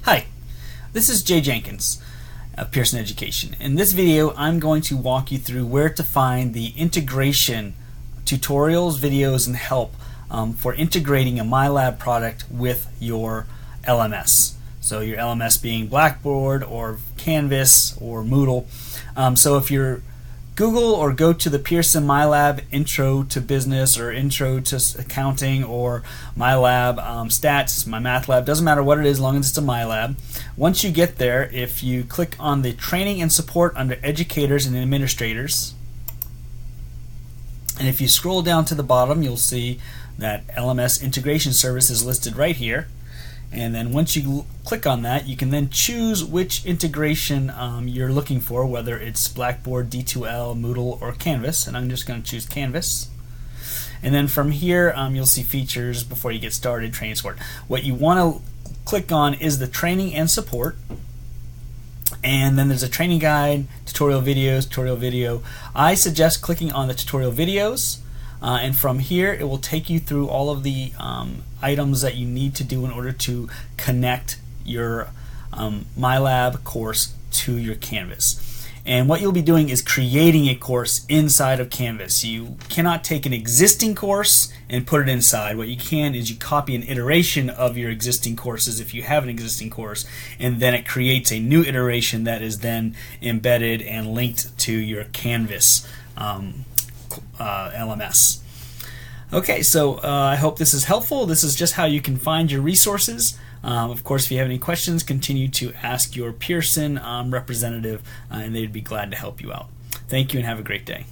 Hi, this is Jay Jenkins of Pearson Education. In this video, I'm going to walk you through where to find the integration tutorials, videos, and help for integrating a MyLab product with your LMS. So your LMS being Blackboard or Canvas or Moodle. So if you're Google or go to the Pearson MyLab Intro to Business or Intro to Accounting or MyLab Stats, My Math Lab, doesn't matter what it is as long as it's a MyLab. Once you get there, if you click on the Training and Support under Educators and Administrators, and if you scroll down to the bottom, you'll see that LMS Integration Service is listed right here. And then once you click on that, you can then choose which integration you're looking for, whether it's Blackboard, D2L, Moodle, or Canvas. And I'm just going to choose Canvas. And then from here, you'll see features before you get started, training support. What you want to click on is the training and support. And then there's a training guide, tutorial videos, tutorial video. I suggest clicking on the tutorial videos. And from here, it will take you through all of the items that you need to do in order to connect your MyLab course to your Canvas. And what you'll be doing is creating a course inside of Canvas. You cannot take an existing course and put it inside. What you can is you copy an iteration of your existing courses if you have an existing course, and then it creates a new iteration that is then embedded and linked to your Canvas LMS. Okay, so I hope this is helpful. This is just how you can find your resources. Of course, if you have any questions, continue to ask your Pearson representative, and they'd be glad to help you out. Thank you and have a great day.